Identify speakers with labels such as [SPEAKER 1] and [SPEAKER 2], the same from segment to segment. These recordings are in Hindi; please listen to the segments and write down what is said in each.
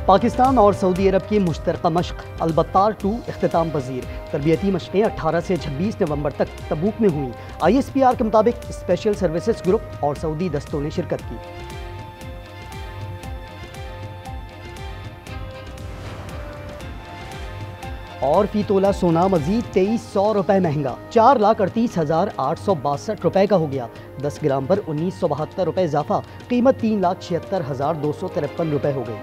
[SPEAKER 1] पाकिस्तान और सऊदी अरब की मुश्तरका मश्क अल-बत्तार 2 इख्तिताम पजीर। तरबियती मशक़ें 18 से 26 नवंबर तक तबूक में हुई। ISPR के मुताबिक स्पेशल सर्विसेज ग्रुप और सऊदी दस्तों ने शिरकत की। और फी तोला सोना मजीद 2300 रुपये महंगा, 4,38,862 रुपये का हो गया। 10 ग्राम पर 1972 रुपये इजाफा, कीमत 3,76,253 रुपये हो गई।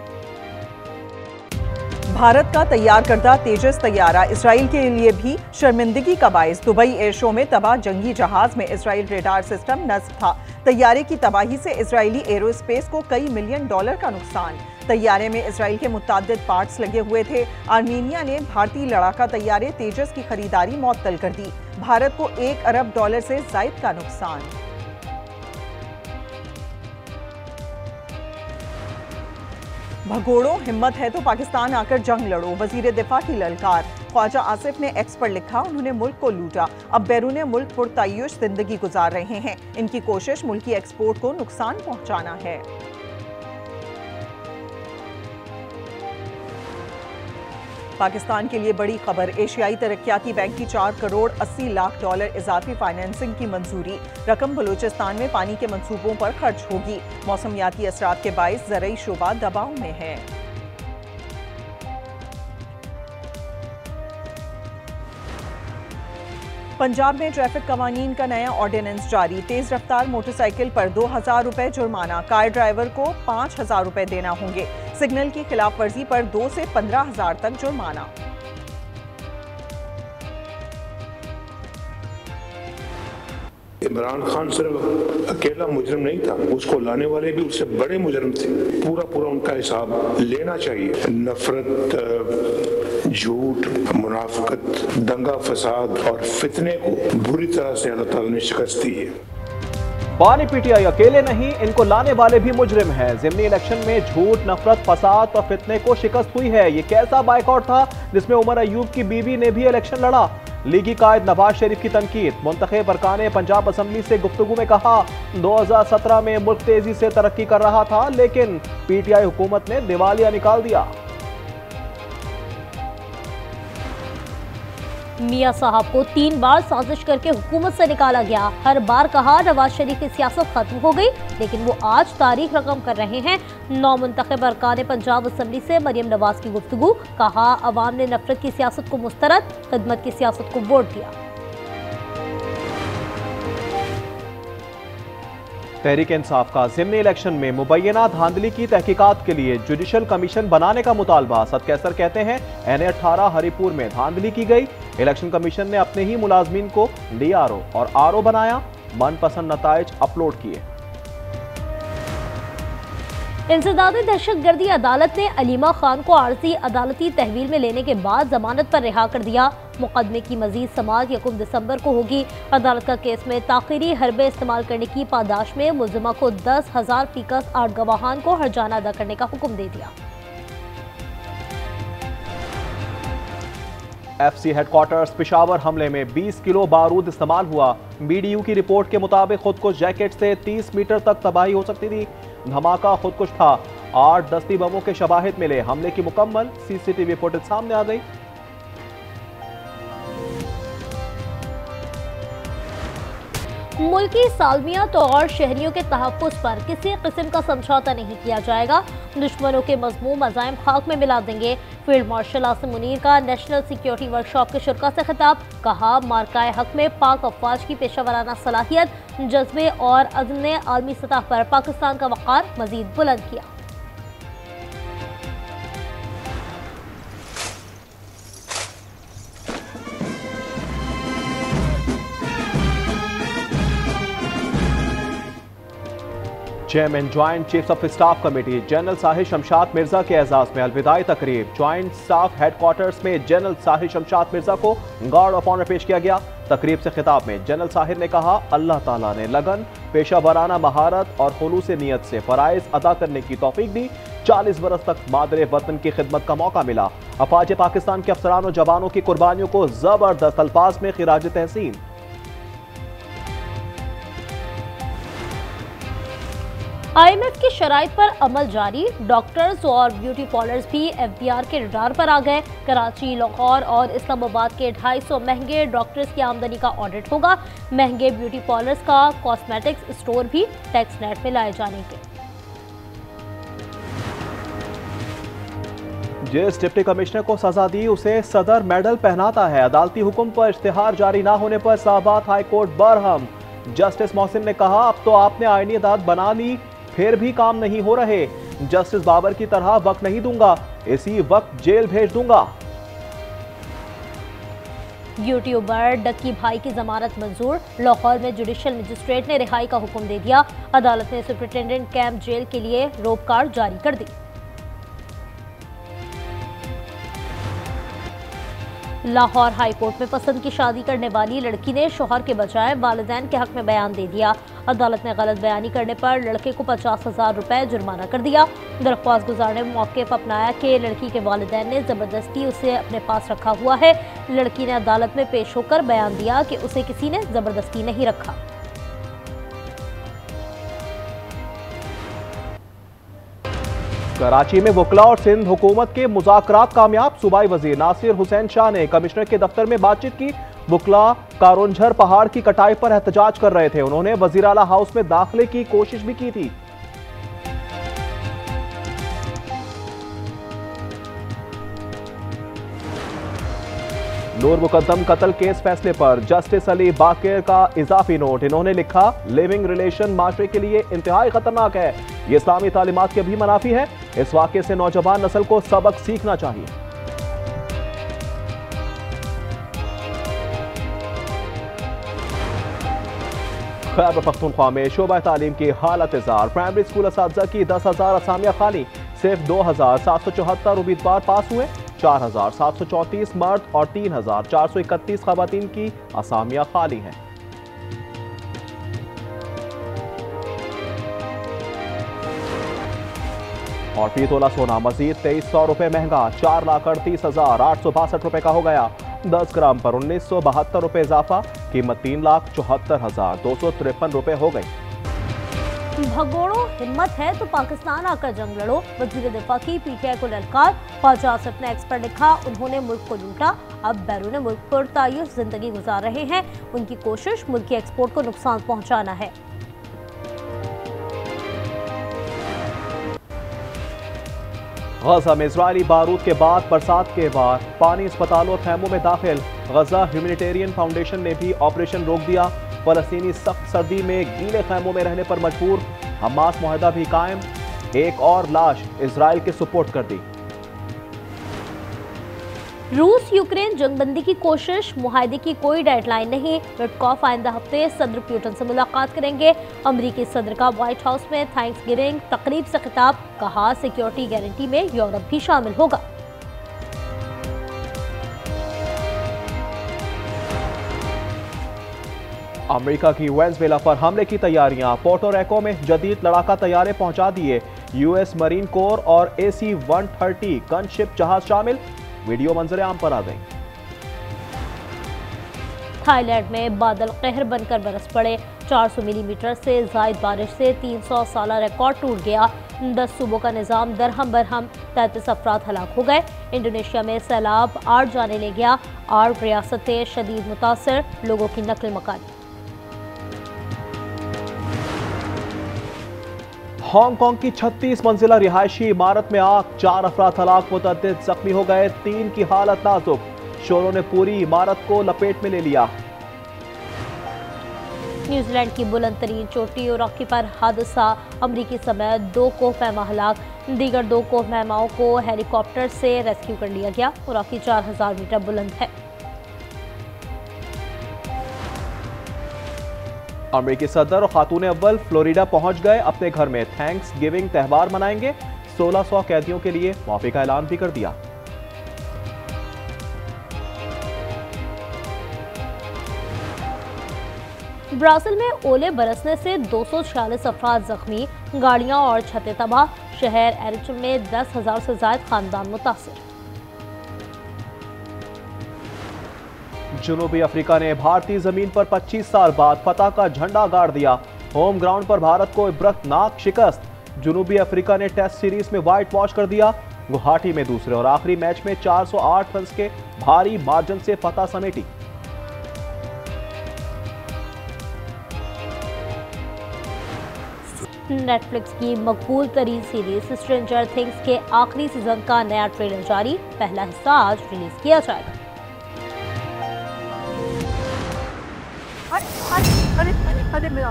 [SPEAKER 2] भारत का तैयार करदा तेजस तैयारा इसराइल के लिए भी शर्मिंदगी का बायस। दुबई एयर शो में तबाह जंगी जहाज में इसराइल रेडार सिस्टम नस्ब था। तैयारे की तबाही से इसराइली एरोस्पेस को कई मिलियन डॉलर का नुकसान। तैयारे में इसराइल के मुताद्दिद पार्ट्स लगे हुए थे। आर्मीनिया ने भारतीय लड़ाका तैयारे तेजस की खरीदारी मुअत्तल कर दी। भारत को $1 अरब से ज़ायद का नुकसान। भगोड़ो, हिम्मत है तो पाकिस्तान आकर जंग लड़ो, वजीर दिफा की ललकार। ख्वाजा आसिफ ने एक्स पर लिखा, उन्होंने मुल्क को लूटा, अब बैरून मुल्क पुरतय्युश जिंदगी गुजार रहे हैं। इनकी कोशिश मुल्की एक्सपोर्ट को नुकसान पहुंचाना है। पाकिस्तान के लिए बड़ी खबर, एशियाई तरक्याती बैंक की $4 करोड़ 80 लाख इजाफी फाइनेंसिंग की मंजूरी। रकम बलूचिस्तान में पानी के मंसूबों पर खर्च होगी। मौसमियाती असरात के बाइस ज़रई शोबा दबाव में है। पंजाब में ट्रैफिक कवानीन का नया ऑर्डिनेंस जारी। तेज रफ्तार मोटरसाइकिल पर 2,000 रुपए जुर्माना, कार ड्राइवर को 5,000 रुपए देना होंगे। सिग्नल की खिलाफ वर्जी पर 2 से 15,000 तक जुर्माना।
[SPEAKER 3] इमरान खान सिर्फ अकेला मुजरिम नहीं था, उसको लाने वाले भी उससे बड़े मुजरिम थे। पूरा उनका हिसाब लेना चाहिए। नफरत, झूठ, मुनाफिकत, दंगा फसाद और फितने को बुरी तरह से अल्लाह ताला ने शिकस्त दी है।
[SPEAKER 4] बानी पीटीआई अकेले नहीं, इनको लाने वाले भी मुजरिम हैं। ज़िमनी इलेक्शन में झूठ, नफरत, फसाद और फितने को शिकस्त हुई है। ये कैसा बाइकआउट था जिसमें उमर अयूब की बीवी ने भी इलेक्शन लड़ा। लीगी कायद नवाज शरीफ की तनकीद। मुंतखब अरकान पंजाब असम्बली से गुफ्तगू में कहा, 2017 में मुल्क तेजी से तरक्की कर रहा था, लेकिन पीटीआई हुकूमत ने दिवालिया निकाल दिया।
[SPEAKER 5] मियां साहब को 3 बार साजिश करके हुकूमत से निकाला गया। हर बार कहा नवाज शरीफ की सियासत खत्म हो गई, लेकिन वो आज तारीख रकम कर रहे हैं। नौमुंतखब अरकान पंजाब असम्बली से मरियम नवाज की गुफ्तगू। कहा, अवाम ने नफरत की सियासत को मुस्तरद, खिदमत की सियासत को वोट दिया।
[SPEAKER 4] तहरीक इंसाफ का ज़िमनी इलेक्शन में मुबैना धांधली की तहकीकात के लिए जुडिशल कमीशन बनाने का मुतालबा। सदकैसर कहते हैं, NA-18 हरिपुर में धांधली की गई। इलेक्शन कमीशन ने अपने ही मुलाजमीन को DRO और RO बनाया। मनपसंद नताइज अपलोड किए।
[SPEAKER 5] इंसदादी दहशतगर्दी अदालत ने अलीमा खान को आर्जी अदालती तहवील में लेने के बाद जमानत पर रिहा कर दिया। मुकदमे की मजीद समाअत 1 दिसंबर को होगी। अदालत का केस में ताखीरी हरबे इस्तेमाल करने की पादाश में मुल्जिमा को 10,000 फीकस 8 गवाहान को हर्जाना अदा करने का हुक्म दे दिया।
[SPEAKER 4] FC हेडक्वार्टर्स पेशावर हमले में 20 किलो बारूद इस्तेमाल हुआ। BDU की रिपोर्ट के मुताबिक खुदकुश जैकेट से 30 मीटर तक तबाही हो सकती थी। धमाका खुदकुश था। 8 दस्ती बमों के शवाहिद मिले। हमले की मुकम्मल CCTV फुटेज सामने आ गई।
[SPEAKER 5] मुल्की सालमियत और शहरियों के तहफ़्फ़ुज़ पर किसी किस्म का समझौता नहीं किया जाएगा। दुश्मनों के मज़मूम अज़ाइम खाक में मिला देंगे। फील्ड मार्शल आसिम मुनीर का नेशनल सिक्योरिटी वर्कशॉप के शुरा से खिताब। कहा, मार्काए हक में पाक अफवाज की पेशावराना सलाहियत, जज्बे और अज़्म ने आलमी सतह पर पाकिस्तान का वक़ार मज़ीद बुलंद किया।
[SPEAKER 4] Chairman joint chiefs of staff committee general Sahir Shamshad Mirza के एजाज में अलविदाई तकरीब। ज्वाइंट स्टाफ हेडक्वार्टर्स में जनरल साहिर शमशाद मिर्जा को गार्ड ऑफ ऑनर पेश किया गया। तकरीब से खिताब में जनरल साहिर ने कहा, अल्लाह ताला ने लगन, पेशा वराना महारत और खुलूस नीयत से फराइज अदा करने की तौफीक दी। 40 बरस तक मादरे वतन की खिदमत का मौका मिला। अफवाज पाकिस्तान के अफसरान और जवानों की कुर्बानियों को जबरदस्त अल्फाज में खिराज तहसीन।
[SPEAKER 5] IMF की शराइत पर अमल जारी, डॉक्टर्स और ब्यूटी पार्लर्स भी FBR के रडार पर आ गए। कराची, लाहौर और इस्लामाबाद के 250 महंगे डॉक्टर्स की आमदनी का ऑडिट होगा। महंगे ब्यूटी पार्लर्स का कॉस्मेटिक्स स्टोर भी टैक्स नेट में लाए जाएंगे।
[SPEAKER 4] जिस डिप्टी कमिश्नर को सजा दी उसे सदर मेडल पहनाता है। अदालती हुक्म पर इश्तिहार जारी ना होने पर Islamabad high court Barham. Justice Mohsin ने कहा, अब तो आपने आईनी अदालत बना ली, फिर भी काम नहीं हो रहे। जस्टिस बाबर की तरह वक्त नहीं दूंगा, इसी वक्त जेल भेज दूंगा।
[SPEAKER 5] यूट्यूबर डक्की भाई की जमानत मंजूर, लाहौर में जुडिशियल मजिस्ट्रेट ने रिहाई का हुक्म दे दिया। अदालत ने सुपरिटेंडेंट कैंप जेल के लिए रोप कार्ड जारी कर दी। लाहौर हाई कोर्ट में पसंद की शादी करने वाली लड़की ने शौहर के बजाय वालिदैन के हक में बयान दे दिया। अदालत ने गलत बयानी करने पर लड़के को 50,000 रुपए जुर्माना कर दिया। दरख्वास्त गुजार ने मौक़िफ़ अपनाया कि लड़की के वालिदैन ने ज़बरदस्ती उसे अपने पास रखा हुआ है। लड़की ने अदालत में पेश होकर बयान दिया कि उसे किसी ने ज़बरदस्ती नहीं रखा।
[SPEAKER 4] कराची में वकला और सिंध हुकूमत के मुज़ाकरात कामयाब। सूबाई वजीर नासिर हुसैन शाह ने कमिश्नर के दफ्तर में बातचीत की। वकला कारोंझर पहाड़ की कटाई पर एहतजाज कर रहे थे। उन्होंने वजीर आला हाउस में दाखिले की कोशिश भी की थी। नूर मुकद्दम कत्ल केस फैसले पर जस्टिस अली बाकिर का इजाफी नोट। इन्होंने लिखा, लिविंग रिलेशन माशरे के लिए इंतहाई खतरनाक है। ये इस्लामी तालीमात के भी मनाफी है। इस वाक़े से नौजवान नस्ल को सबक सीखना चाहिए। खैबर पख्तूनख्वा में शोबा तालीम की हालत इज़ार। प्राइमरी स्कूल असातिज़ा की 10,000 असामियाँ खाली। सिर्फ 2,774 उम्मीदवार पास हुए। 4,734 मर्द और 3,431 ख़वातीन की असामियाँ खाली हैं। और फी तोला सोना मजीद 2300 रुपए महंगा, 4,38,862 रुपए का हो गया। 10 ग्राम पर 1972 रुपए इजाफा, कीमत 3,74,253 रुपए हो गई।
[SPEAKER 5] भगोड़ो, हिम्मत है तो पाकिस्तान आकर जंग लड़ो। वज़ीर दिफा की PTI को ललकार। ख्वाजा आसिफ ने एक्स पर लिखा, उन्होंने मुल्क को लूटा, अब बैरून मुल्क पर तायुस जिंदगी गुजार रहे हैं। उनकी कोशिश मुल्क की एक्सपोर्ट को नुकसान पहुंचाना है।
[SPEAKER 4] गजा में इजरायली बारूद के बाद बरसात के बाद पानी अस्पतालों और खैमों में दाखिल। गजा ह्यूमैनिटेरियन फाउंडेशन ने भी ऑपरेशन रोक दिया। फलस्तीनी सख्त सर्दी में गीले खैमों में रहने पर मजबूर। हमास मुआहदा भी कायम। एक और लाश इजराइल के सुपुर्द कर दी।
[SPEAKER 5] रूस यूक्रेन जंगबंदी की कोशिश, मुआहदे की कोई डेडलाइन नहीं। विटकॉफ आइंदा हफ्ते सदर पुतिन से मुलाकात करेंगे। अमरीकी सदर का व्हाइट हाउस में थैंक्स गिविंग तकरीब से खिताब। कहा, सिक्योरिटी गारंटी में यूरोप भी शामिल होगा।
[SPEAKER 4] अमेरिका की वेनेजुएला पर हमले की तैयारियां। पोर्टो रिको में जदीद लड़ाका तैयारे पहुंचा दिए। US मरीन कोर और AC-130 गनशिप जहाज शामिल। वीडियो मंजर आम पर आ गई।
[SPEAKER 5] थाईलैंड में बादल कहर बनकर बरस पड़े। 400 मिलीमीटर से जायद बारिश से 300 साल रिकॉर्ड टूट गया। 10 सूबों का निज़ाम दरहम बरहम, 33 अफराद हलाक हो गए। इंडोनेशिया में सैलाब 8 जाने ले गया। 8 रियासतें शदीद मुतासर, लोगों की नकल मकानी।
[SPEAKER 4] हांगकांग की 36 मंजिला रिहायशी इमारत में आग, 4 अफराद हलाक, मुतअद्दिद जख्मी हो गए। 3 की हालत नाजुक। शोरों ने पूरी इमारत को लपेट में ले लिया।
[SPEAKER 5] न्यूजीलैंड की बुलंद तरीन चोटी ओराकी पर हादसा। अमरीकी समेत 2 कोहपैमा हलाक। दीगर 2 कोहपैमाओं को हेलीकॉप्टर से रेस्क्यू कर लिया गया। ओराकी 4000 मीटर बुलंद है।
[SPEAKER 4] अमेरिकी सदर और खातून अव्वल फ्लोरिडा पहुंच गए। अपने घर में थैंक्स गिविंग त्यौहार मनाएंगे। 1600 कैदियों के लिए माफी का ऐलान भी कर दिया।
[SPEAKER 5] ब्राजील में ओले बरसने से 246 अफराद जख्मी, गाड़ियां और छतें तबाह। शहर एरिच में 10,000 से ज्यादा खानदान मुतासिर।
[SPEAKER 4] जनूबी अफ्रीका ने भारतीय जमीन पर 25 साल बाद फतह का झंडा गाड़ दिया। होम ग्राउंड पर भारत को इबरतनाक शिकस्त। जनूबी अफ्रीका ने टेस्ट सीरीज में व्हाइट वॉश कर दिया। गुवाहाटी में दूसरे और आखिरी मैच में 408 रन के भारी मार्जिन से फतह समेटी।
[SPEAKER 5] नेटफ्लिक्स की मकबूल तरीन सीरीज स्ट्रेंजर थिंग्स के आखिरी सीजन का नया ट्रेलर जारी। पहला हिस्सा आज रिलीज किया जाएगा।
[SPEAKER 6] अरे मेरा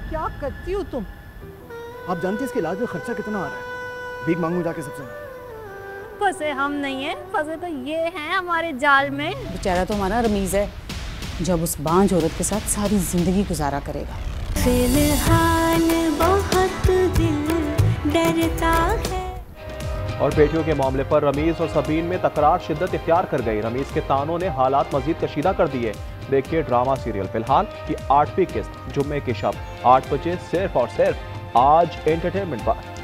[SPEAKER 6] क्या करती हो तुम?
[SPEAKER 7] आप जानती हैं इसके इलाज में खर्चा कितना आ रहा है? भीख मांगू जाके सबसे।
[SPEAKER 8] फंसे हम नहीं है, फंसे तो ये हैं हमारे जाल में।
[SPEAKER 9] बेचारा तो हमारा रमीज है, जब उस बांझ औरत के साथ सारी जिंदगी गुजारा करेगा।
[SPEAKER 8] फिलहाल बहुत दिल डरता है।
[SPEAKER 4] और बेटियों के मामले पर रमीज और सबीन में तकरार शिद्दत इख्तियार कर गई। रमीज के तानों ने हालात मजीद कशीदा कर दिए। देखिए ड्रामा सीरियल फिलहाल की 8वीं किस्त जुम्मे की शब 8 बजे सिर्फ और सिर्फ आज एंटरटेनमेंट पर।